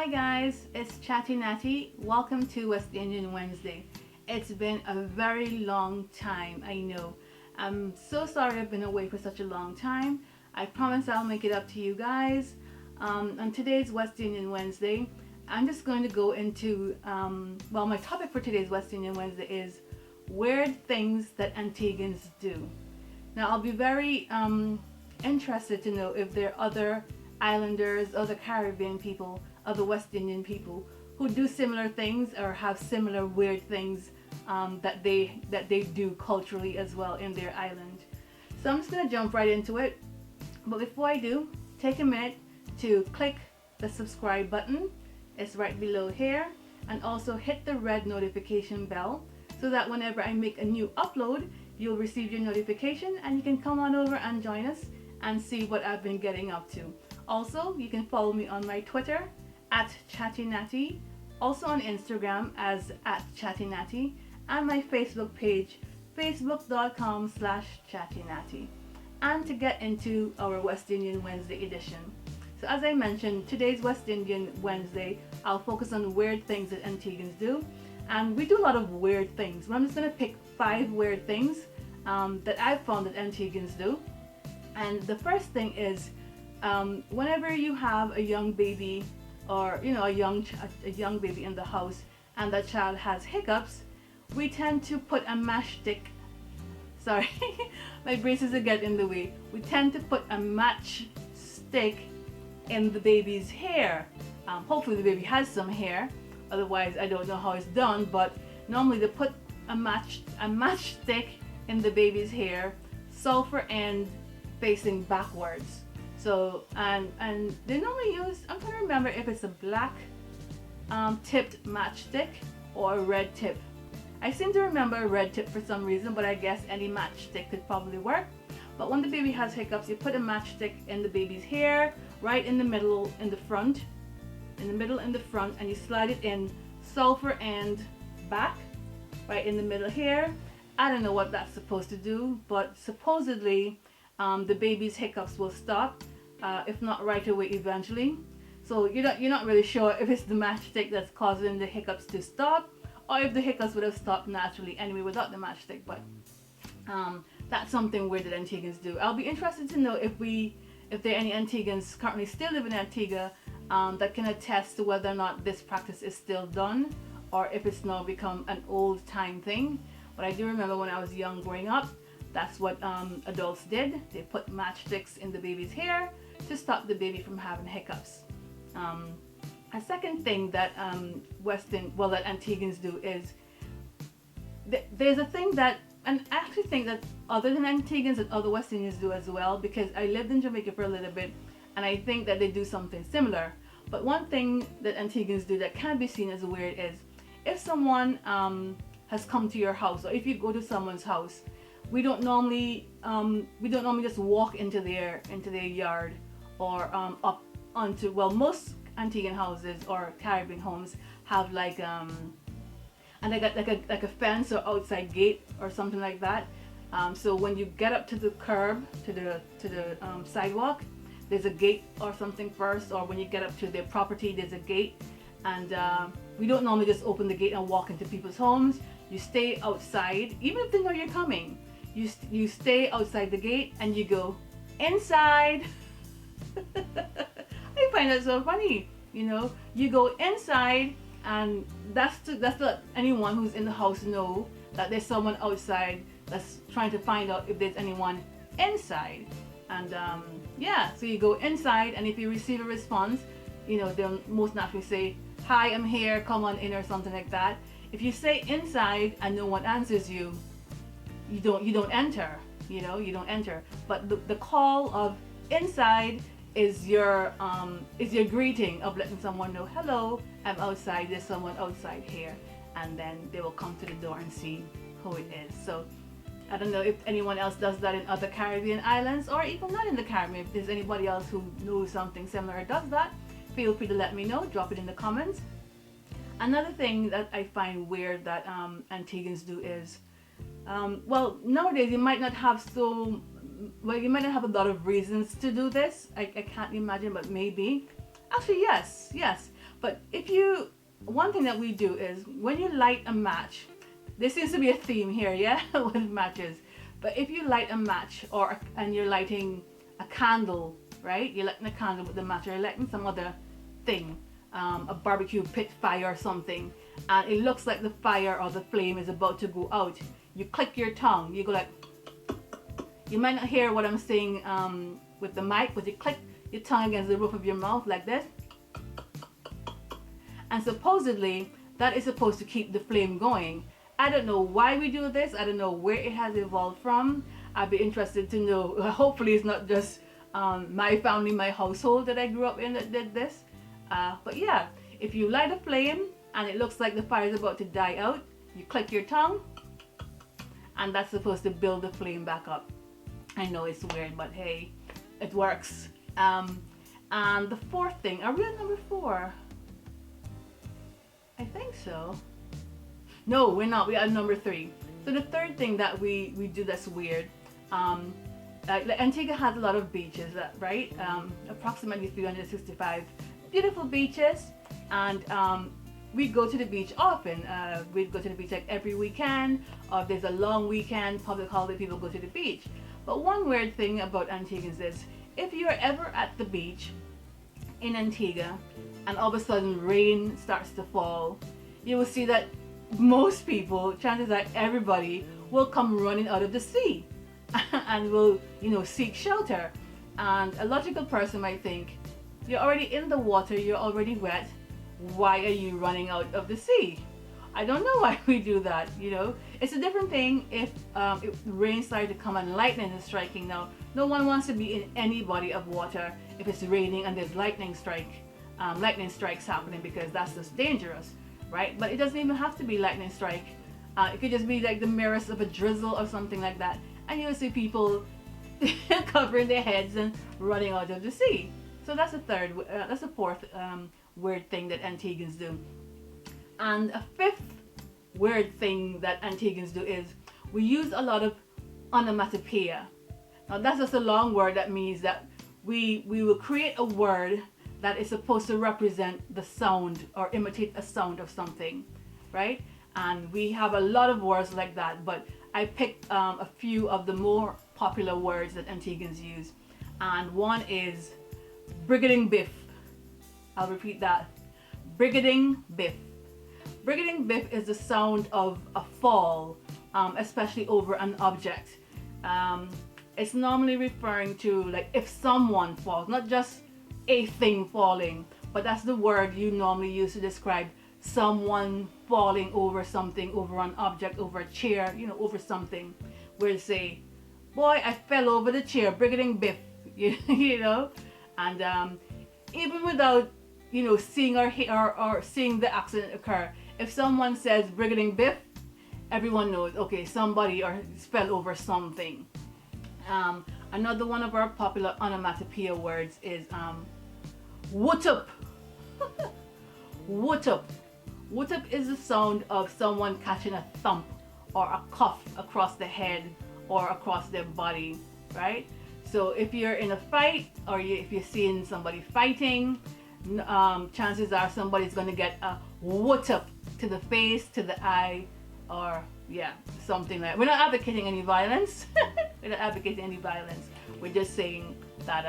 Hi guys, it's ChattiNatti. Welcome to West Indian Wednesday. It's been a very long time, I know. I'm so sorry I've been away for such a long time. I promise I'll make it up to you guys. On today's West Indian Wednesday, I'm just going to go into, my topic for today's West Indian Wednesday is weird things that Antiguans do. Now I'll be very interested to know if there are other islanders, other Caribbean people, other West Indian people who do similar things or have similar weird things that they do culturally as well in their island. So I'm just gonna jump right into it. But before I do, take a minute to click the subscribe button. It's right below here, and also hit the red notification bell so that whenever I make a new upload, you'll receive your notification and you can come on over and join us and see what I've been getting up to. Also, you can follow me on my Twitter at ChattiNatti, also on Instagram as @ChattiNatti, and my Facebook page, facebook.com/ChattiNatti. And to get into our West Indian Wednesday edition. So as I mentioned, today's West Indian Wednesday, I'll focus on weird things that Antiguans do. And we do a lot of weird things. But I'm just going to pick 5 weird things that I've found that Antiguans do. And the first thing is, whenever you have a young baby or a young baby in the house and that child has hiccups, we tend to put a matchstick. Sorry, my braces are getting in the way. We tend to put a matchstick in the baby's hair. Hopefully the baby has some hair. Otherwise, I don't know how it's done. But normally they put a matchstick in the baby's hair, sulfur end facing backwards. So and they normally use, I'm trying to remember if it's a black tipped matchstick or a red tip. I seem to remember a red tip for some reason, but I guess any matchstick could probably work. But when the baby has hiccups, you put a matchstick in the baby's hair, right in the middle, in the front, and you slide it in, sulfur end back, right in the middle here. I don't know what that's supposed to do, but supposedly the baby's hiccups will stop, if not right away, eventually. So you're not really sure if it's the matchstick that's causing the hiccups to stop, or if the hiccups would have stopped naturally anyway without the matchstick. But that's something weird that Antiguans do. I'll be interested to know if there are any Antiguans currently still live in Antigua that can attest to whether or not this practice is still done, or if it's now become an old time thing. But I do remember when I was young growing up, that's what adults did. They put matchsticks in the baby's hair to stop the baby from having hiccups. A second thing that that Antiguans do is there's a thing that, and I actually think that other than Antiguans that other West Indians do as well, because I lived in Jamaica for a little bit and I think that they do something similar. But one thing that Antiguans do that can be seen as weird is if someone has come to your house, or if you go to someone's house, we don't normally just walk into their yard or up onto, most Antiguan houses or Caribbean homes have like a fence or outside gate or something like that. So when you get up to the curb, to the sidewalk, there's a gate or something first, or when you get up to their property, there's a gate. And we don't normally just open the gate and walk into people's homes. You stay outside, even if they know you're coming. You stay outside the gate and you go inside. I find that so funny. You go inside, and that's to let anyone who's in the house know that there's someone outside that's trying to find out if there's anyone inside. And so you go inside, and if you receive a response, they'll most naturally say, "Hi, I'm here, come on in," or something like that. If you say inside and no one answers you, you don't enter. You don't enter. But the call of inside is your greeting of letting someone know, "Hello, I'm outside, there's someone outside here," and then they will come to the door and see who it is. So I don't know if anyone else does that in other Caribbean islands, or even not in the Caribbean. If there's anybody else who knows something similar or does that, feel free to let me know. Drop it in the comments. Another thing that I find weird that Antiguans do is, nowadays you might not have a lot of reasons to do this. I can't imagine, but maybe. Actually, yes. But one thing that we do is when you light a match, there seems to be a theme here, yeah, with matches. But if you light a match and you're lighting a candle, right? You're lighting a candle with the match, or you're lighting some other thing, a barbecue pit fire or something, and it looks like the fire or the flame is about to go out. You click your tongue, you go like, you might not hear what I'm saying with the mic, but you click your tongue against the roof of your mouth like this. And supposedly that is supposed to keep the flame going. I don't know why we do this. I don't know where it has evolved from. I'd be interested to know. Hopefully it's not just my family, my household that I grew up in that did this. But yeah, if you light a flame and it looks like the fire is about to die out, you click your tongue, and that's supposed to build the flame back up. I know it's weird, but hey, it works. And the fourth thing, are we on number 4? I think so. No, we're not. We're at number 3. So the third thing that we do that's weird, like Antigua has a lot of beaches, right? Approximately 365 beautiful beaches, and we go to the beach often. We go to the beach like every weekend, or if there's a long weekend, public holiday, people go to the beach. But one weird thing about Antiguans is, if you're ever at the beach in Antigua and all of a sudden rain starts to fall, you will see that most people, chances are everybody, will come running out of the sea and will, seek shelter. And a logical person might think, you're already in the water, you're already wet, why are you running out of the sea? I don't know why we do that, It's a different thing if rain started to come and lightning is striking. Now, no one wants to be in any body of water if it's raining and there's lightning strikes happening, because that's just dangerous, right? But it doesn't even have to be lightning strike. It could just be like the merest of a drizzle or something like that, and you'll see people covering their heads and running out of the sea. So that's the fourth weird thing that Antiguans do. And a fifth weird thing that Antiguans do is we use a lot of onomatopoeia. Now that's just a long word that means that we will create a word that is supposed to represent the sound or imitate a sound of something, right? And we have a lot of words like that, but I picked a few of the more popular words that Antiguans use. And one is brigading biff. I'll repeat that. Brigading biff. Brigading biff is the sound of a fall, especially over an object. It's normally referring to like if someone falls, not just a thing falling, but that's the word you normally use to describe someone falling over something, over an object, over a chair, over something. Where you say, boy, I fell over the chair, brigading biff, and even without seeing or seeing the accident occur, if someone says brigading biff, everyone knows, okay, somebody fell over something. Another one of our popular onomatopoeia words is whoop-up. Whoop-up. Whoop-up is the sound of someone catching a thump or a cuff across the head or across their body, right? So if you're in a fight, or if you're seeing somebody fighting, chances are somebody's going to get a whoop-up to the face, to the eye, or something like that. We're not advocating any violence. We're not advocating any violence. We're just saying that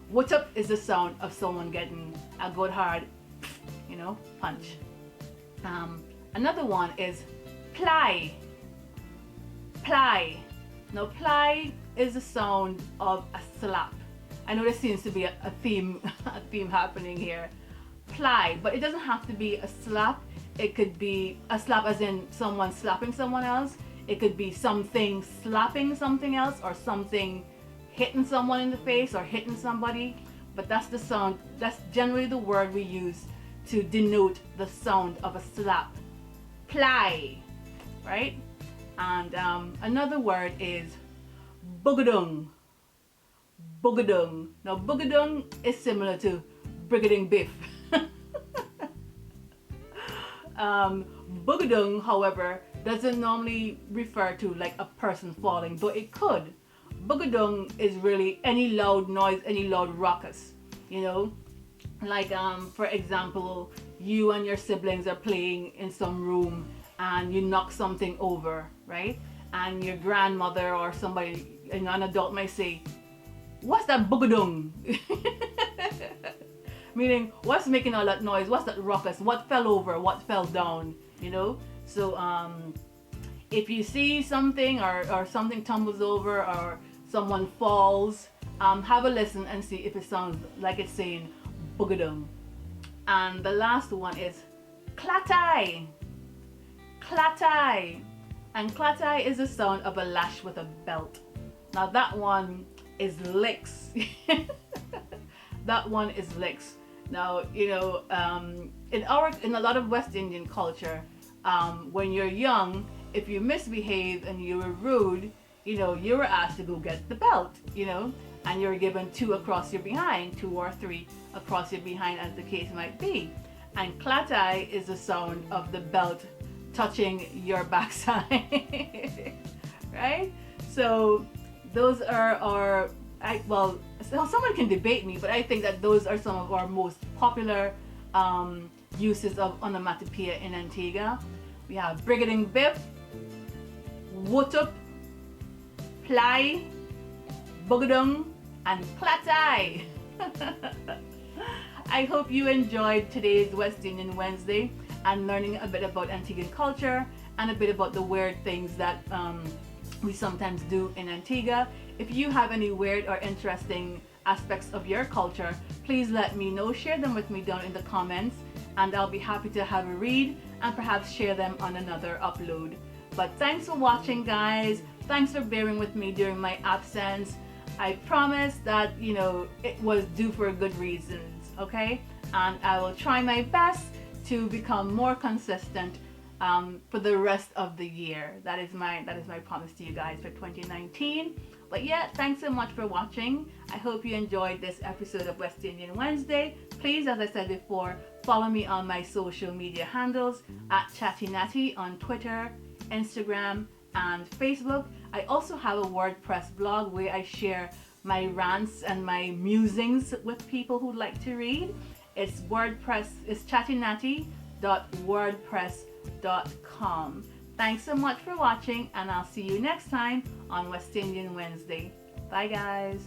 whoop-up is the sound of someone getting a good hard, punch. Another one is ply. Ply. Now ply is the sound of a slap. I know there seems to be a theme happening here. Ply, but it doesn't have to be a slap. It could be a slap as in someone slapping someone else. It could be something slapping something else, or something hitting someone in the face or hitting somebody. But that's the sound, that's generally the word we use to denote the sound of a slap. Ply, right? And another word is boogadung. Boogadung. Now boogadung is similar to brigading biff. Boogadung, however, doesn't normally refer to like a person falling, though it could. Boogadung is really any loud noise, any loud ruckus, Like for example, you and your siblings are playing in some room and you knock something over, right? And your grandmother or somebody, an adult might say, what's that bugadung? Meaning, what's making all that noise? What's that ruckus? What fell over? What fell down? You know? So if you see something, or something tumbles over, or someone falls, have a listen and see if it sounds like it's saying bugadum. And the last one is klatai. Klatai. And klatai is the sound of a lash with a belt. Now that one is licks. That one is licks. Now, you know, in a lot of West Indian culture, when you're young, if you misbehave and you were rude, you know, you were asked to go get the belt, you know, and you're given 2 across your behind, 2 or 3 across your behind, as the case might be. And klatai is the sound of the belt touching your backside. Right? So those are our, well, so someone can debate me, but I think that those are some of our most popular uses of onomatopoeia in Antigua. We have brigading bip, wotup, ply, bugadung, and klatai. I hope you enjoyed today's West Indian Wednesday and learning a bit about Antiguan culture and a bit about the weird things that we sometimes do in Antigua. If you have any weird or interesting aspects of your culture, please let me know. Share them with me down in the comments, and I'll be happy to have a read and perhaps share them on another upload. But thanks for watching, guys. Thanks for bearing with me during my absence. I promise that, you know, it was due for good reasons, okay? And I will try my best to become more consistent for the rest of the year. That is my promise to you guys for 2019. But yeah, thanks so much for watching. I hope you enjoyed this episode of West Indian Wednesday. Please, as I said before, follow me on my social media handles at ChattiNatti on Twitter, Instagram, and Facebook. I also have a WordPress blog where I share my rants and my musings with people who'd like to read. It's ChattiNatti.wordpress.com. Thanks so much for watching, and I'll see you next time on West Indian Wednesday. Bye, guys.